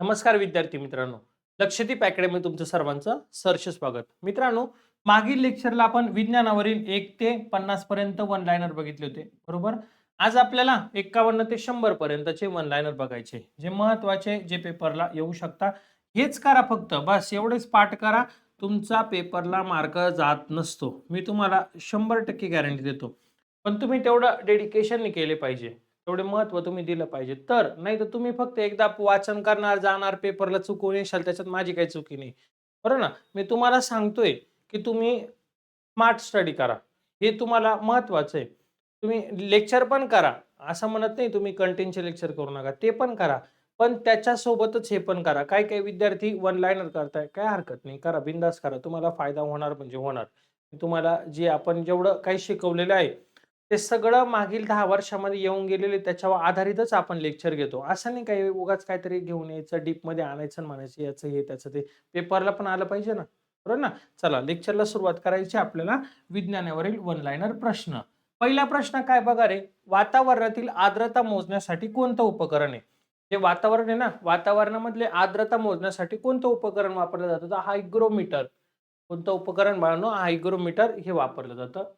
नमस्कार विद्यार्थी मित्रांनो. लक्षदीप अकॅडमी तुमचं सर्वांचं सहर्ष स्वागत. मित्रांनो, मागील लेक्चरला आपण विज्ञानावरील 1 ते 50 पर्यंत वन लाइनर बघितले होते, बरोबर? आज आपल्याला 51 ते 100 पर्यंतचे वन लाइनर बघायचे, जे महत्त्वाचे, जे पेपरला येऊ शकता. हेच करा फक्त, बस एवढेच पाठ करा. तुमचा पेपरला मार्क जात नसतो, मी तुम्हाला 100% गॅरंटी देतो. पण तुम्ही तेवढं डेडिकेशनने केले पाहिजे, तेवढे महत्त्व तुम्ही दिलं पाहिजे. तर नाही तर तुम्ही फक्त एकदा वाचन करणार, जाणार, पेपरला चुकवून येशाल, त्याच्यात माझी काही चुकी नाही. बरोबर ना? मी तुम्हाला सांगतोय, की तुम्ही स्मार्ट स्टडी करा. हे तुम्हाला महत्त्वाचं आहे. तुम्ही लेक्चर पण करा. असं म्हणत नाही तुम्ही कंटेंटचे लेक्चर करू नका. ते पण करा. पण त्याच्यासोबतच हे पण करा. काही-काही विद्यार्थी वन लाइनर करताय. काही हरकत नाही. करा, बिनधास्त करा. तुम्हाला फायदा होणार म्हणजे होणार. तुम्हाला जे आपण जेवढं काही शिकवलेलं आहे, ते सगळं मागील 10 वर्षामध्ये येऊन गेलेले त्याच्यावर आधारितच आपण लेक्चर घेतो. असं नाही काही उगाच काहीतरी घेऊन यायचं, डीपमध्ये आणायचं आणि म्हणायचं याचं हे, त्याचं ते. पेपरला पण आलं पाहिजे ना. बरोबर ना? चला लेक्चरला सुरुवात करायची आपल्याला विज्ञानावरील वन लाइनर प्रश्न. पहिला प्रश्न काय बघा रे, वातावरणातील आर्द्रता मोजण्यासाठी कोणतं उपकरण आहे? जे वातावरण आहे ना, वातावरणामधले आर्द्रता मोजण्यासाठी कोणतं उपकरण वापरलं जातं? तर हायग्रोमीटर. कोणतं उपकरण बाळांनो? हायग्रोमीटर हे वापरलं जातं.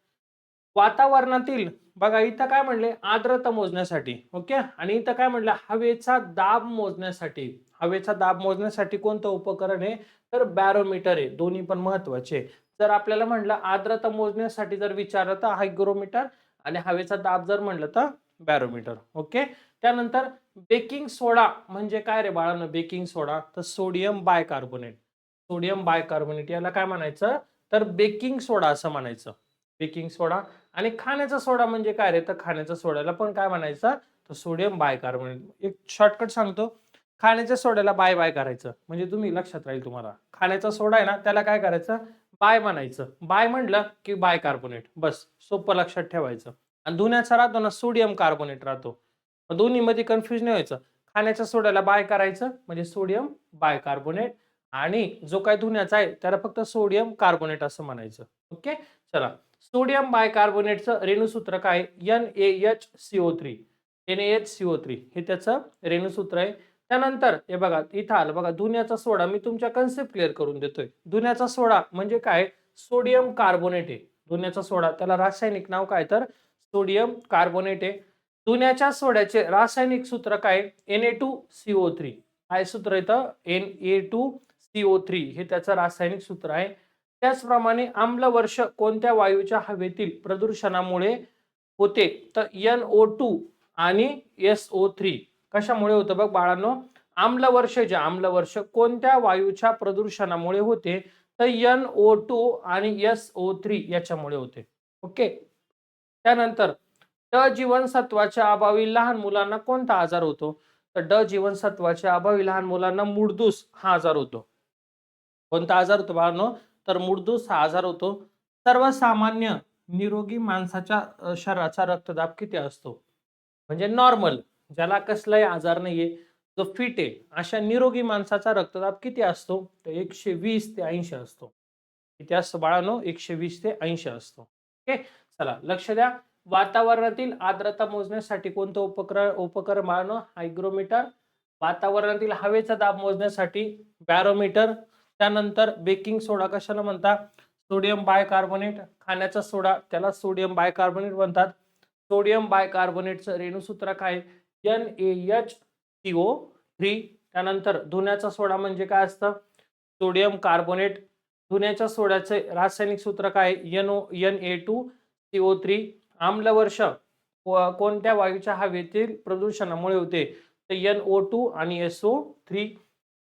वातावरणातील बघा इथं काय म्हणले आर्द्रता मोजण्यासाठी, ओके. आणि इथं काय म्हणलं हवेचा दाब मोजण्यासाठी. हवेचा दाब मोजण्यासाठी कोणतं उपकरण आहे? तर बॅरोमीटर आहे. दोन्ही पण महत्वाचे. जर आपल्याला म्हणलं आर्द्रता मोजण्यासाठी जर विचारलं तर हायग्रोमीटर, आणि हवेचा दाब जर म्हणलं तर बॅरोमीटर, ओके. त्यानंतर बेकिंग सोडा म्हणजे काय रे बाळांनो? बेकिंग सोडा तर सोडियम बायकार्बोनेट. सोडियम बायकार्बोनेट याला काय म्हणायचं? तर बेकिंग सोडा असं म्हणायचं. बेकिंग सोडा. आणि खाण्याचा सोडा म्हणजे काय रे? तर खाण्याच्या सोड्याला पण काय म्हणायचं? तर सोडियम बायकार्बोनेट. एक शॉर्टकट सांगतो. खाण्याच्या सोड्याला बाय बाय करायचं. म्हणजे तुम्ही लक्षात राहील तुम्हाला. खाण्याचा सोडा आहे ना, त्याला काय करायचं? बाय म्हणायचं. बाय म्हटलं की बायकार्बोनेट. बस सोपं लक्षात ठेवायचं. आणि धुण्याचा राहतो ना, सोडियम कार्बोनेट राहतो. मग दोन्हीमध्ये कन्फ्यूज नाही व्हायचं. खाण्याच्या सोड्याला बाय करायचं म्हणजे सोडियम बायकार्बोनेट, आणि जो काही धुण्याचा आहे त्याला फक्त सोडियम कार्बोनेट असं म्हणायचं. ओके. चला. सोडियम बायकार्बोनेटचं रेणुसूत्र काय? NaHCO3. NaHCO3 हे त्याचं रेणुसूत्र आहे. त्यानंतर हे बघा इथं आलं बघा, धुण्याचा सोडा. मी तुमच्या कन्सेप्ट क्लिअर करून देतोय. धुण्याचा सोडा म्हणजे काय? सोडियम कार्बोनेट आहे. धुण्याचा सोडा त्याला रासायनिक नाव काय? तर सोडियम कार्बोनेट आहे. धुण्याच्या सोड्याचे रासायनिक सूत्र काय? Na2CO3. काय सूत्र येतं? Na2CO3 हे त्याचं रासायनिक सूत्र आहे. त्याचप्रमाणे आम्लवर्ष कोणत्या वायूच्या हवेतील प्रदूषणामुळे होते? तर NO2 आणि SO3. कशामुळे होतं बघ बाळांनो? आम्लवर्ष कोणत्या वायूच्या प्रदूषणामुळे होते? तर NO2 आणि SO3 याच्यामुळे होते. ओके. त्यानंतर ड जीवनसत्वाच्या अभावी लहान मुलांना कोणता आजार होतो? तर ड जीवनसत्वाच्या अभावी लहान मुलांना मुडदूस हा आजार होतो. कोणता आजार होतो बाळांनो? तर मुडदूस हा आजार होतो. सर्वसामान्य निरोगी माणसाच्या शरीराचा रक्तदाब किती असतो? म्हणजे नॉर्मल, ज्याला कसलाही आजार नाहीये, जो फिट आहे, अशा निरोगी माणसाचा रक्तदाब किती असतो? तर 120 ते 80 असतो. किती असतो बाळांनो? 120 ते 80 असतो. ओके. चला लक्ष द्या. वातावरणातील आर्द्रता मोजण्यासाठी कोणतं उपकरण बाळांनो? हायग्रोमीटर. वातावरणातील हवेचा दाब मोजण्यासाठी बॅरोमीटर. त्यानंतर बेकिंग सोडा कशाला म्हणतात? Sodium bicarbonate. खाण्याचा सोडा त्याला सोडियम बायकार्बोनेट म्हणतात. सोडियम बायकार्बोनेटचं रेणुसूत्र काय? NaHCO3. त्यानंतर धुण्याचा सोडा म्हणजे काय असतं? Sodium carbonate. धुण्याच्या सोड्याचे रासायनिक सूत्र काय? Na2CO3. आम्लवर्ष कोणत्या वायूच्या हवेतील प्रदूषणामुळे होते? तर NO2 आणि SO3.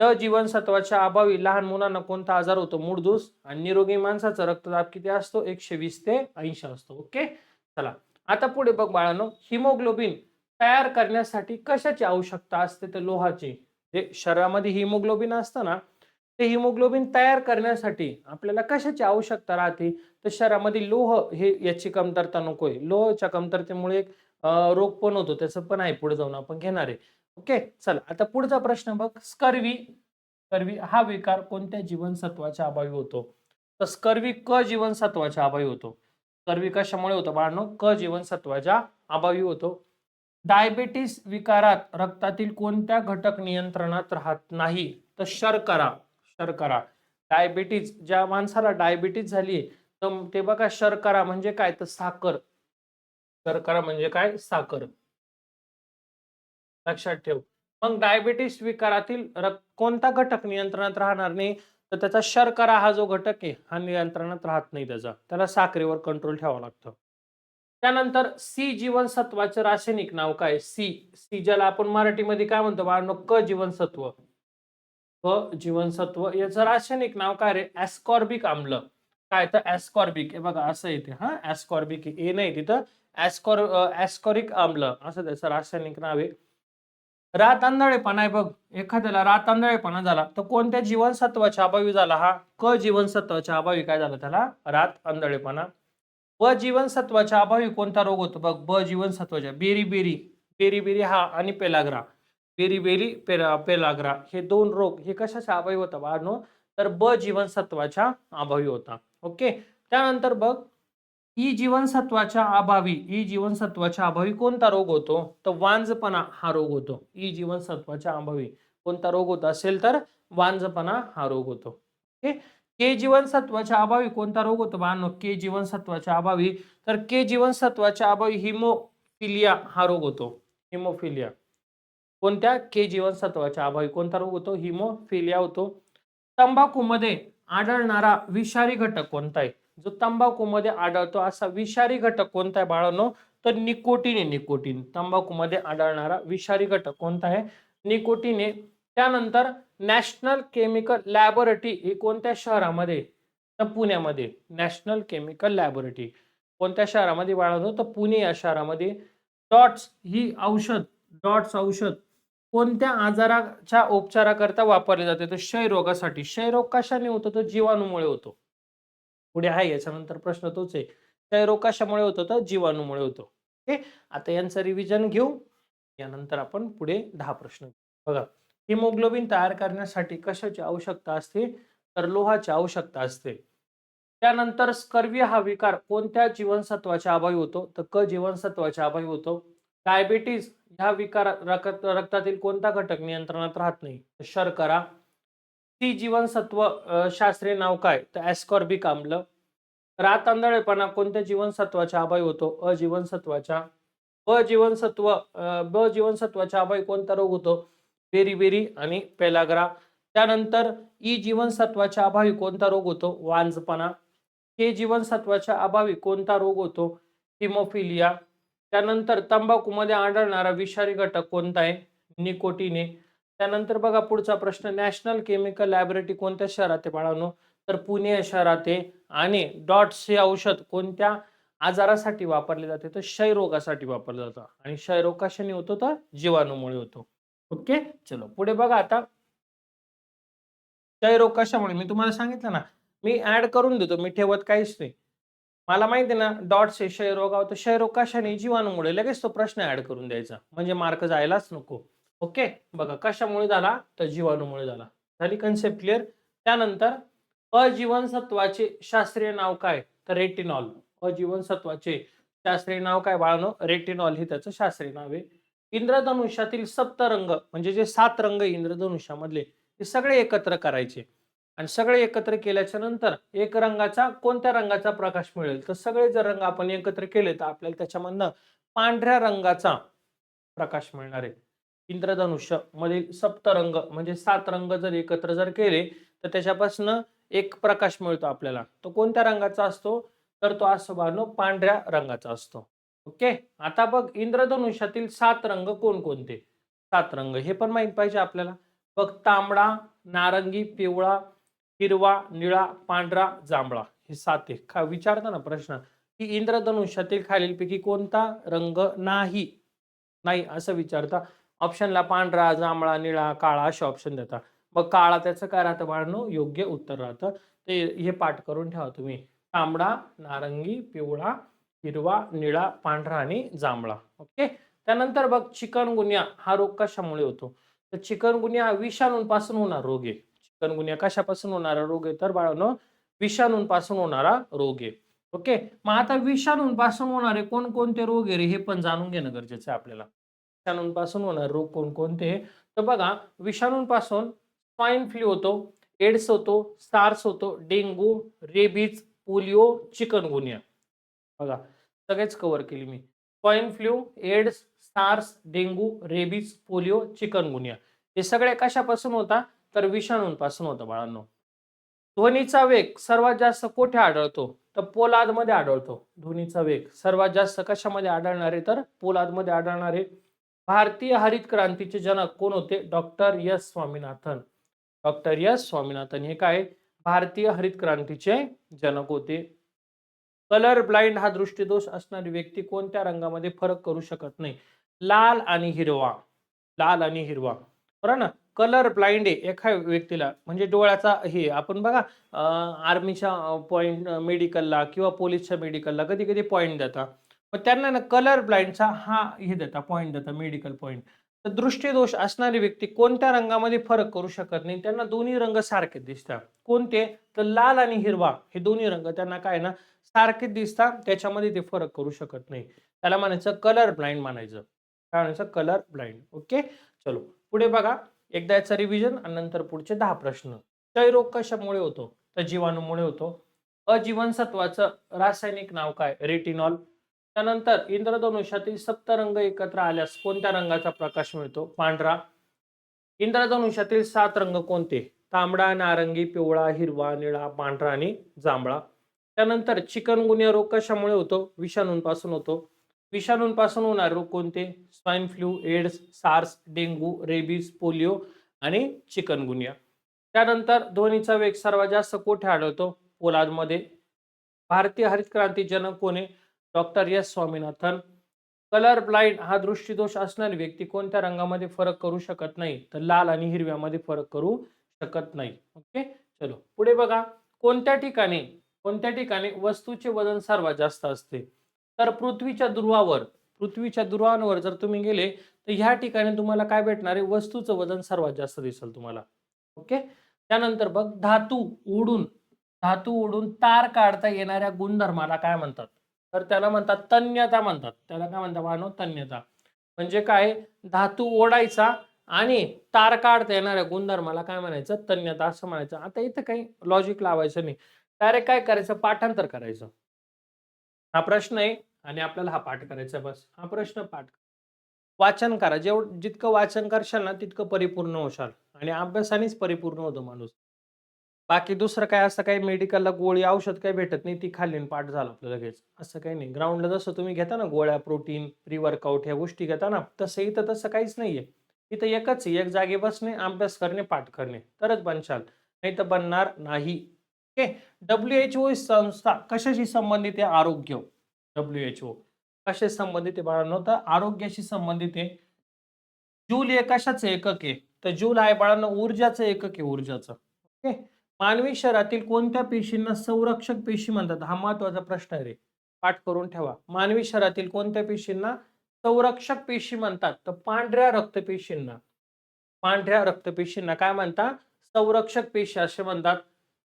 ड जीवनसत्वाच्या अभावी लहान मुलांना कोणता आजार होतो? मूळदूस. आणि निरोगी माणसाचा रक्तदाब किती असतो? 120 ते 80 असतो. ओके. चला आता पुढे बघ बाळांनो, हिमोग्लोबिन तयार करण्यासाठी कशाची आवश्यकता असते? तर लोहाची. जे शरीरामध्ये हिमोग्लोबिन असतं ना, ते हिमोग्लोबिन तयार करण्यासाठी आपल्याला कशाची आवश्यकता राहते? तर शरीरामध्ये लोह हे याची कमतरता नकोय. लोहाच्या कमतरतेमुळे रोग पण होतो. त्याचं पण आहे, पुढे जाऊन आपण घेणार आहे. ओके. चला आता पुढचा प्रश्न बघ. स्कर्वी. स्कर्वी हा विकार कोणत्या जीवनसत्वाच्या अभावी होतो? तर स्कर्वी क जीवनसत्वाच्या अभावी होतो. स्कर्वी कशामुळे होतो बाळांनो? क जीवनसत्वाच्या अभावी होतो. डायबिटीस विकारात रक्तातील कोणत्या घटक नियंत्रणात राहत नाही? तर शर्करा. शर्करा. डायबिटीज, ज्या माणसाला डायबिटीज झाली तर ते बघा, शर्करा म्हणजे काय तर साखर. शर्करा म्हणजे काय? साखर. लक्षात ठेव. मग डायबिटीस विकारातील कोणता घटक नियंत्रणात राहणार नाही? तर त्याचा शर्करा हा जो घटक आहे हा नियंत्रणात राहत नाही त्याचा. त्याला साखरेवर कंट्रोल ठेवावं लागतं. त्यानंतर सी जीवनसत्वाचं रासायनिक नाव काय? सी. सी ज्याला आपण मराठीमध्ये काय म्हणतो बाळांनो? क जीवनसत्व. क जीवनसत्व याचं रासायनिक नाव काय रे? ॲस्कॉर्बिक आम्ल. काय तर ॲस्कॉर्बिक. हे बघा असं येते हा, ॲस्कॉर्बिक. ए नाही तिथं, ॲस्कॉरिक आम्ल असं त्याचं रासायनिक नाव आहे. रात आंधळेपणा आहे बघ, एखाद्याला रात आंधळेपणा झाला तर कोणत्या जीवनसत्वाच्या अभावी झाला? हा क जीवनसत्वाच्या अभावी काय झालं त्याला? रात आंधळेपणा. ब जीवनसत्वाच्या अभावी कोणता रोग होतो बघ? ब जीवनसत्वाच्या बेरी-बेरी. बेरी-बेरी हा आणि पेलाग्रा. बेरी-बेरी, पेलाग्रा हे दोन रोग हे कशाच्या अभावी होता बाळांनो? तर ब जीवनसत्वाच्या अभावी होता. ओके. त्यानंतर बघ, ई जीवनसत्वाच्या अभावी, ई जीवनसत्वाच्या अभावी कोणता रोग होतो? तर वांझपणा हा रोग होतो. ई जीवनसत्वाच्या अभावी कोणता रोग होत असेल तर वांझपणा हा रोग होतो. ओके. के जीवनसत्वाच्या अभावी कोणता रोग होतो बाळांनो? के जीवनसत्वाच्या अभावी, तर के जीवनसत्वाच्या अभावी हिमोफिलिया हा रोग होतो. हिमोफिलिया. कोणत्या? के जीवनसत्वाच्या अभावी कोणता रोग होतो? हिमोफिलिया होतो. तंबाखूमध्ये आढळणारा विषारी घटक कोणता आहे? जो तंबाखूमध्ये आढळतो असा विषारी घटक कोणता आहे बाळांनो? तर निकोटीन आहे. निकोटीन. तंबाखूमध्ये आढळणारा विषारी घटक कोणता आहे? निकोटीन आहे. त्यानंतर नॅशनल केमिकल लॅबोरेटरी ही कोणत्या शहरामध्ये? तर पुण्यामध्ये. नॅशनल केमिकल लॅबोरेटरी कोणत्या शहरामध्ये बाळांनो? तर पुणे या शहरामध्ये. डॉट्स ही औषध, डॉट्स औषध कोणत्या आजाराच्या उपचाराकरता वापरले जाते? तर क्षयरोगासाठी. क्षयरोग कशाने होतो? तर जीवाणूमुळे होतो. पुढे आहे याच्यानंतर प्रश्न तोच आहे. क्षयरोग कशामुळे होतो? तर जीवाणूमुळे होतो. ओके. आता यांचं रिव्हिजन घेऊ. यानंतर आपण पुढे 10 प्रश्न घेऊ. बघा, हिमोग्लोबिन तयार करण्यासाठी कशाची आवश्यकता असते? तर लोहाची आवश्यकता असते. त्यानंतर स्कर्वी हा विकार कोणत्या जीवनसत्वाच्या अभावी होतो? तर क जीवनसत्वाच्या अभावी होतो. डायबिटीज ह्या विकारात रक्तातील कोणता घटक नियंत्रणात राहत नाही? तर शर्करा. सी जीवनसत्व शास्त्रीय नाव काय? तर ॲस्कॉर्बिक आम्ल. रात आंधळेपणा कोणत्या जीवनसत्वाच्या अभावी होतो? अजीवनसत्वाच्या. ब जीवनसत्वाच्या अभावी कोणता रोग होतो? बेरी-बेरी आणि पेलाग्रा. त्यानंतर ई जीवनसत्वाच्या अभावी कोणता रोग होतो? वांझपणा. के जीवनसत्वाच्या अभावी कोणता रोग होतो? हिमोफिलिया. त्यानंतर तंबाखूमध्ये आढळणारा विषारी घटक कोणता आहे? निकोटीन आहे. त्यानंतर बघा पुढचा प्रश्न, नॅशनल केमिकल लॅबोरेटरी कोणत्या शहरात आहे बाळांनो? तर पुणे या शहरात आहे. आणि डॉट्स हे औषध कोणत्या आजारासाठी वापरले जाते? तर क्षयरोगासाठी वापरलं जातं. आणि क्षयरोग कशाने होतो? तर जीवाणूमुळे होतो. ओके. चलो पुढे बघा आता, क्षयरोग कशामुळे? मी तुम्हाला सांगितलं ना, मी ऍड करून देतो, मी ठेवत काहीच नाही. मला माहिती आहे ना डॉट्स हे क्षयरोगावर, तर क्षयरोग कशाने? जीवाणूमुळे. लगेच तो प्रश्न ऍड करून द्यायचा म्हणजे मार्क जायलाच नको. ओके. बघा कशामुळे झाला? तर जीवाणूमुळे झाला. झाली कन्सेप्ट क्लिअर? त्यानंतर अजीवनसत्वाचे शास्त्रीय नाव काय? तर रेटिनॉल. अजीवनसत्वाचे शास्त्रीय नाव काय बाळांनो? रेटिनॉल हे त्याचं शास्त्रीय नाव आहे. इंद्रधनुष्यातील सप्तरंग म्हणजे जे 7 रंग आहे इंद्रधनुष्यामधले, ते सगळे एकत्र करायचे. आणि सगळे एकत्र केल्याच्या नंतर एक रंगाचा, कोणत्या रंगाचा प्रकाश मिळेल? तर सगळे जर रंग आपण एकत्र केले तर आपल्याला त्याच्यामधनं पांढऱ्या रंगाचा प्रकाश मिळणार आहे. इंद्रधनुष्य मधील सप्तरंग म्हणजे 7 रंग जर एकत्र जर केले तर त्याच्यापासून एक प्रकाश मिळतो आपल्याला. तो कोणत्या रंगाचा असतो? तर तो असतो बाळांनो पांढऱ्या रंगाचा असतो. ओके. आता बघ, इंद्रधनुष्यातील 7 रंग कोणकोणते? 7 रंग हे पण माहित पाहिजे आपल्याला. बघ, तांबडा, नारंगी, पिवळा, हिरवा, निळा, पांढरा, जांभळा हे 7 आहे. विचारता ना प्रश्न की इंद्रधनुष्यातील खालीलपैकी कोणता रंग नाही? नाही असं विचारता. ऑप्शनला पांढरा, जांभळा, निळा, काळा असे ऑप्शन देतात. मग काळा त्याचं काय राहतं बाळांनो? योग्य उत्तर राहतं. ते हे पाठ करून ठेवा तुम्ही. तांबडा, नारंगी, पिवळा, हिरवा, निळा, पांढरा आणि जांभळा. ओके. त्यानंतर बघ, चिकनगुन्या हा रोग कशामुळे होतो? तर चिकनगुन्या विषाणूंपासून होणारा रोग आहे. चिकनगुन्या कशापासून होणारा रोग आहे? तर बाळांनो विषाणूंपासून होणारा रोग आहे. ओके. मग आता विषाणूंपासून होणारे कोणकोणते रोग आहे रे, हे पण जाणून घेणं गरजेचं आहे आपल्याला. विषाणूंपासून होणार रोग कोणकोणते? तर बघा, विषाणूंपासून स्वाईन फ्लू होतो, एड्स होतो, सार्स होतो, डेंग्यू, रेबीज, पोलिओ, चिकनगुनिया. बघा, सगळेच कव्हर केली मी. Swine flu, AIDS, SARS, dengue, rabies, polio, chikungunya. हे सगळे कशापासून होता? तर विषाणूंपासून होतं बाळांनो. ध्वनीचा वेग सर्वात जास्त कुठे आढळतो? तर पोलादमध्ये आढळतो. ध्वनीचा वेग सर्वात जास्त कशामध्ये आढळणार आहे? तर पोलादमध्ये आढळणार आहे. भारतीय हरित क्रांतीचे जनक कोण होते? Doctor S Swaminathan. Doctor S Swaminathan हे काय? भारतीय हरित क्रांतीचे जनक होते. कलर ब्लाइंड हा दृष्टिदोष असणारी व्यक्ती कोणत्या रंगामध्ये फरक करू शकत नाही? लाल आणि हिरवा. लाल आणि हिरवा. बरं ना? कलर ब्लाइंड आहे एका व्यक्तीला, म्हणजे डोळ्याचा हे आपण बघा आर्मीच्या पॉइंट मेडिकलला किंवा पोलीसच्या मेडिकलला कधी-कधी पॉइंट देतात. मग त्यांना ना कलर ब्लाइंडचा हा हे देतात, पॉइंट देतात, मेडिकल पॉइंट. तर दृष्टिदोष असणारी व्यक्ती कोणत्या रंगामध्ये फरक करू शकत नाही? त्यांना दोन्ही रंग सारखे दिसतात. कोणते? तर लाल आणि हिरवा हे दोन्ही रंग त्यांना काय ना सारखे दिसतात, त्याच्यामध्ये ते फरक करू शकत नाही. त्याला म्हणायचं कलर ब्लाइंड म्हणायचं. काय म्हणायचं? Colour blind. ओके. चलो पुढे बघा. एकदा याचं रिव्हिजन आणि नंतर पुढचे 10 प्रश्न. क्षयरोग कशामुळे होतो? तर जीवाणूमुळे होतो. अजीवनसत्वाचं रासायनिक नाव काय? रेटिनॉल. त्यानंतर इंद्रधनुष्यातील सप्तरंग एकत्र आल्यास कोणत्या रंगाचा प्रकाश मिळतो? पांढरा. इंद्रधनुष्यातील 7 रंग कोणते? तांबडा, नारंगी, पिवळा, हिरवा, निळा, पांढरा आणि जांभळा. त्यानंतर चिकनगुनिया रोग कशामुळे होतो? विषाणूंपासून होतो. विषाणूंपासून होणारे रोग कोणते? Swine flu, AIDS, SARS, dengue, rabies, polio आणि चिकनगुनिया. त्यानंतर ध्वनीचा वेग सर्वात जास्त कुठे आढळतो? पोलादमध्ये. भारतीय हरित क्रांती जनक कोण आहे? Doctor S Swaminathan. Colour blind हा दृष्टिदोष असणारी व्यक्ती कोणत्या रंगामध्ये फरक करू शकत नाही? तर लाल आणि हिरव्यामध्ये फरक करू शकत नाही. ओके. चलो पुढे बघा. कोणत्या ठिकाणी कोणत्या ठिकाणी वस्तूचे वजन सर्वात जास्त असते? तर पृथ्वीच्या ध्रुवांवर जर तुम्ही गेले तर ह्या ठिकाणी तुम्हाला काय भेटणार आहे? वस्तूचं वजन सर्वात जास्त दिसेल तुम्हाला. ओके. त्यानंतर बघ, धातू ओढून तार काढता येणाऱ्या गुणधर्माला काय म्हणतात? तर त्याला म्हणतात तन्यता म्हणतात. त्याला काय म्हणतात बाळांनो? तन्यता. म्हणजे काय? धातू ओढायचा आणि तार काढता येणाऱ्या गुणधर्माला काय म्हणायचं? तन्यता असं म्हणायचं. आता इथं काही लॉजिक लावायचं नाही. डायरेक्ट काय करायचं? पाठांतर करायचं. हा प्रश्न आहे आणि आपल्याला हा पाठ करायचा बस. हा प्रश्न पाठ. वाचन करा. जितकं वाचन करशाल ना तितकं परिपूर्ण होशाल आणि अभ्यासानेच परिपूर्ण होतो माणूस. बाकी दुसरं काय असं काही मेडिकलला गोळी, औषध काही भेटत नाही, ती खाल्ली आणि पाठ झालं आपलं लगेच. असं काही नाही. ग्राउंडला जसं तुम्ही घेता ना गोळ्या, प्रोटीन, प्री वर्कआउट ह्या गोष्टी घेता ना, तसं इथं तसं काहीच नाहीये. इथं एकच आहे, एक जागी बसणे, अभ्यास करणे, पाठ करणे. तरच बनशाल. नाही तर बनणार नाही. ओके. WHO ही संस्था कशाशी संबंधित आहे? आरोग्य. WHO कशाशी संबंधित आहे बाळांनो? तर आरोग्याशी संबंधित आहे. जूल हे कशाचं एकक आहे? तर जूल आहे बाळांनो ऊर्जाचं एकक आहे, ऊर्जाचं. ओके. मानवी शरीरातील कोणत्या पेशींना संरक्षक पेशी म्हणतात? हा महत्वाचा प्रश्न आहे रे. पाठ करून ठेवा. मानवी शरीरातील कोणत्या पेशींना संरक्षक पेशी म्हणतात? तर पांढऱ्या रक्तपेशींना. पांढऱ्या रक्तपेशींना काय म्हणतात? संरक्षक पेशी असे म्हणतात.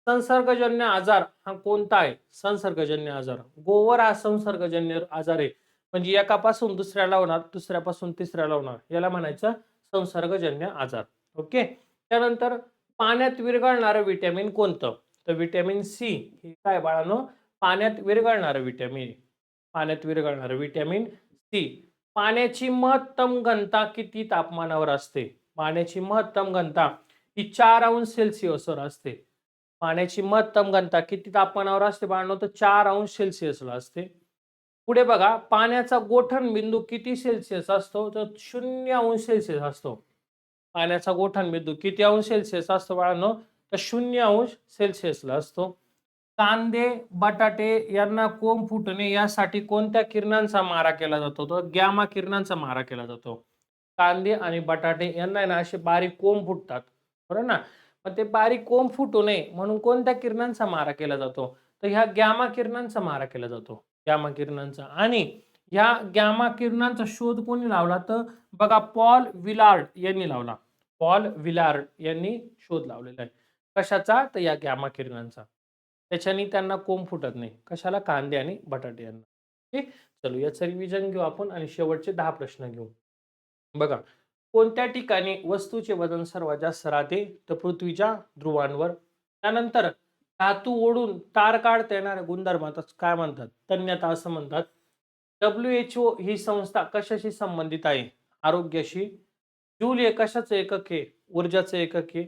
संसर्गजन्य आजार हा कोणता आहे? संसर्गजन्य आजार. गोवर हा संसर्गजन्य आजार आहे. म्हणजे एकापासून दुसऱ्याला होणार, दुसऱ्यापासून तिसऱ्याला होणार. याला म्हणायचं संसर्गजन्य आजार. ओके. त्यानंतर पाण्यात विरघळणारं व्हिटॅमिन कोणतं? तर व्हिटॅमिन सी हे काय बाळांनो? पाण्यात विरघळणारं व्हिटॅमिन. पाण्यात विरघळणारं व्हिटॅमिन सी. पाण्याची महत्तम घनता किती तापमानावर असते? पाण्याची महत्तम घनता ही 4 अंश सेल्सिअसवर असते. पाण्याची महत्तम घनता किती तापमानावर असते बाळांनो? तर 4 अंश सेल्सिअसला असते. पुढे बघा, पाण्याचा गोठण बिंदू किती सेल्सिअस असतो? तर 0 अंश सेल्सिअस असतो. पाण्याचा गोठण बिंदू किती अंश सेल्सिअस असतो बाळांनो? तर 0 अंश सेल्सिअसला असतो. कांदे, बटाटे यांना कोंब फुटणे यासाठी कोणत्या किरणांचा मारा केला जातो? तर गॅमा किरणांचा मारा केला जातो. कांदे आणि बटाटे यांना आहे ना असे बारीक कोंब फुटतात. बरोबर ना? मग ते बारीक कोंब फुटू नये म्हणून कोणत्या किरणांचा मारा केला जातो? तर ह्या गॅमा किरणांचा मारा केला जातो. गॅमा किरणांचा. आणि ह्या गॅमा किरणांचा शोध कोणी लावला? तर बघा पॉल विलार्ड यांनी लावला. पॉल विलार्ड यांनी शोध लावलेला आहे. कशाचा? तर या गॅमा किरणांचा. त्याच्याने त्यांना कोंब फुटत नाही. कशाला? कांदे आणि बटाटे यांना. ओके. चलो याचं रिव्हिजन घेऊ आपण आणि शेवटचे 10 प्रश्न घेऊ. बघा, कोणत्या ठिकाणी वस्तूचे वजन सर्वात जास्त राहते? तर पृथ्वीच्या ध्रुवांवर. त्यानंतर धातू ओढून तार काढता येणाऱ्या गुणधर्मात काय म्हणतात? तन्यता असं म्हणतात. WHO ही संस्था कशाशी संबंधित आहे? आरोग्याशी. जूल हे कशाचं एकक आहे? ऊर्जाचं एकक आहे.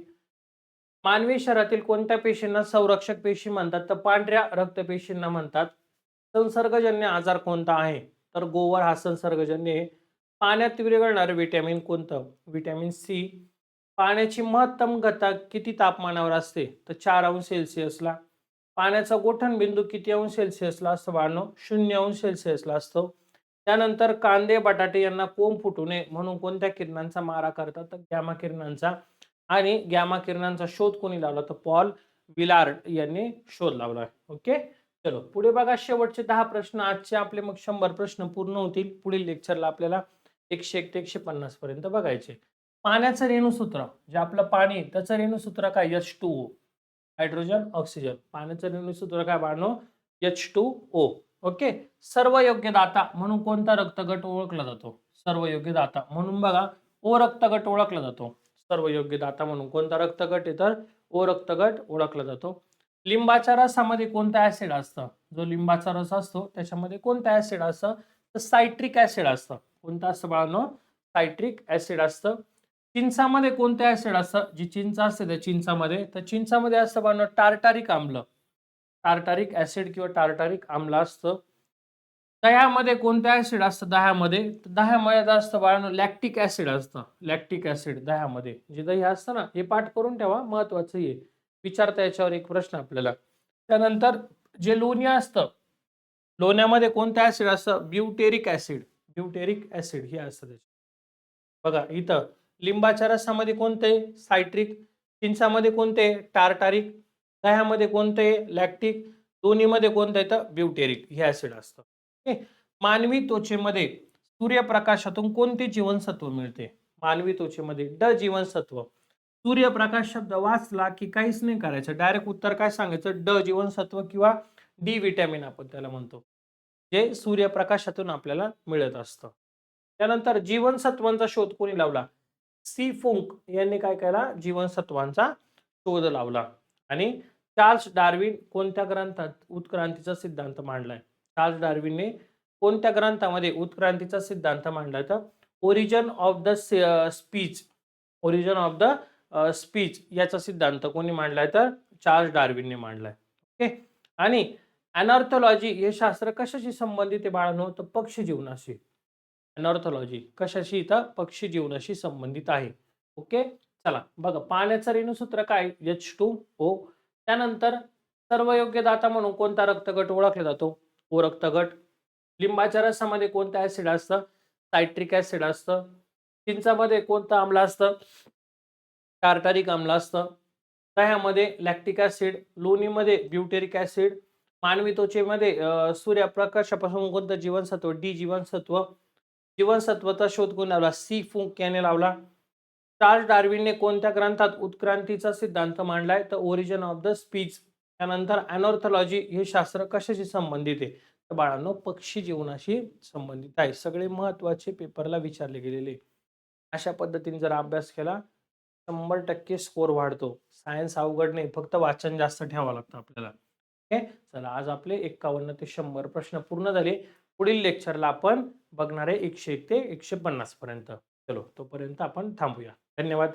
मानवी शरीरातील कोणत्या पेशींना संरक्षक पेशी म्हणतात? तर पांढऱ्या रक्तपेशींना म्हणतात. संसर्गजन्य आजार कोणता आहे? तर गोवर हा संसर्गजन्य आहे. पाण्यात विरघळणारं व्हिटॅमिन कोणतं? Vitamin C. पाण्याची महत्तम घनता किती तापमानावर असते? तर 4 अंश सेल्सिअसला. पाण्याचा गोठण बिंदू किती अंश सेल्सिअसला असतो बाळांनो? 0 अंश सेल्सिअसला असतो. त्यानंतर कांदे बटाटे यांना कोंब फुटू नये म्हणून कोणत्या किरणांचा मारा करतात? तर गॅमा किरणांचा. आणि गॅमा किरणांचा शोध कोणी लावला? तर पॉल विलार्ड यांनी शोध लावला. ओके, चलो पुढे बघा. शेवटचे 10 प्रश्न आजचे आपले, मग 100 प्रश्न पूर्ण होतील. पुढील लेक्चरला आपल्याला 101 ते 150 पर्यंत बघायचे. पाण्याचं रेणुसूत्र, जे आपलं पाणी त्याचं रेणुसूत्र काय? H2O. Hydrogen oxygen. पाण्याचं रेणुसूत्र काय बाळांनो? H2O. ओके. सर्वयोग्य दाता म्हणून कोणता रक्तगट ओळखला जातो? सर्वयोग्य दाता म्हणून बघा O रक्तगट ओळखला जातो. सर्वयोग्य दाता म्हणून कोणता रक्तगट आहे? तर O रक्तगट ओळखला जातो. लिंबाच्या रसामध्ये कोणतं ऍसिड असतं? जो लिंबाचा रस असतो त्याच्यामध्ये कोणतं ऍसिड असतं? तर सायट्रिक ऍसिड असतं. कोणतं असतं बाळांनो? सायट्रिक ऍसिड असतं. चिंचामध्ये कोणतं ऍसिड असतं? जी चिंच असते त्या चिंचामध्ये, तर चिंचामध्ये असतं बाळांनो टार्टारिक आम्ल. टार्टारिक ऍसिड किंवा टार्टारिक आम्ल असतं. दह्यामध्ये कोणतं ऍसिड असतं? दह्यामध्ये, तर दह्यामध्ये असतं बाळांनो लॅक्टिक ऍसिड असतं. लॅक्टिक ऍसिड दह्यामध्ये. जे दही असतं ना, हे पाठ करून ठेवा, महत्वाचं आहे. विचारता याच्यावर एक प्रश्न आपल्याला. त्यानंतर जे लोणी असतं, लोण्यामध्ये कोणतं ऍसिड असतं? ब्युटेरिक ऍसिड. ब्युटेरिक ऍसिड हे असतं त्याच्यात. बघा इथं लिंबाच्या रसामध्ये कोणते? सायट्रिक. चिंचामध्ये कोणते? टार्टारिक. दह्यामध्ये कोणते? लॅक्टिक. दोन्हीमध्ये कोणतं येतं? ब्युटेरिक हे ऍसिड असतं. ओके. मानवी त्वचेमध्ये सूर्यप्रकाशातून कोणते जीवनसत्व मिळते? मानवी त्वचेमध्ये ड जीवनसत्व. सूर्यप्रकाश शब्द वाचला की काहीच नाही करायचं, डायरेक्ट उत्तर काय सांगायचं? ड जीवनसत्व किंवा डी विटॅमिन आपण त्याला म्हणतो, जे सूर्यप्रकाशातून आपल्याला मिळत असतं. त्यानंतर जीवनसत्वांचा शोध कोणी लावला? सी फुंक यांनी काय केला? जीवनसत्वांचा शोध लावला. आणि चार्ल्स डार्विन कोणत्या ग्रंथात उत्क्रांतीचा सिद्धांत मांडलाय? चार्ल्स डार्विनने कोणत्या ग्रंथामध्ये उत्क्रांतीचा सिद्धांत मांडला? तर origin of the speech. Origin of the speech याचा सिद्धांत कोणी मांडलाय? तर चार्ल्स डार्विनने मांडलाय. ओके. आणि अनॉर्थॉलॉजी हे शास्त्र कशाशी संबंधित आहे बाळांनो? तर पक्षी जीवनाशी. अनॉर्थॉलॉजी कशाशी? इथं पक्षी जीवनाशी संबंधित आहे. ओके. चला बघा, पाण्याचं रेणुसूत्र काय? H2O. त्यानंतर सर्वयोग्य दाता म्हणून कोणता रक्तगट ओळखला जातो? O रक्तगट. लिंबाच्या रसामध्ये कोणतं ऍसिड असतं? सायट्रिक ऍसिड असतं. चिंचामध्ये कोणतं आम्ल असतं? टार्टारिक आम्ल असतं. दह्यामध्ये लॅक्टिक ऍसिड. लोणीमध्ये ब्युटेरिक ऍसिड. मानवी त्वचेमध्ये सूर्यप्रकाशापासून कोणतं जीवनसत्व? डी जीवनसत्व. जीवनसत्वाचा शोध कोणी लावला? सी फुंक याने लावला. चार्ल्स डार्विनने कोणत्या ग्रंथात उत्क्रांतीचा सिद्धांत मांडलाय? तर ओरिजिन ऑफ द स्पीच. त्यानंतर अनॉर्थॉलॉजी हे शास्त्र कशाशी संबंधित आहे? तर बाळांनो पक्षी जीवनाशी संबंधित आहे. सगळे महत्वाचे पेपरला विचारले गेलेले. अशा पद्धतीने जर अभ्यास केला 100% स्कोर वाढतो. सायन्स अवघड नाही, फक्त वाचन जास्त ठेवावं लागतं आपल्याला. ओके. चला आज आपले 51 ते 100 प्रश्न पूर्ण झाले. पुढील लेक्चरला आपण बघणार आहे 101 ते 150 पर्यंत. चलो तोपर्यंत आपण थांबूया. धन्यवाद.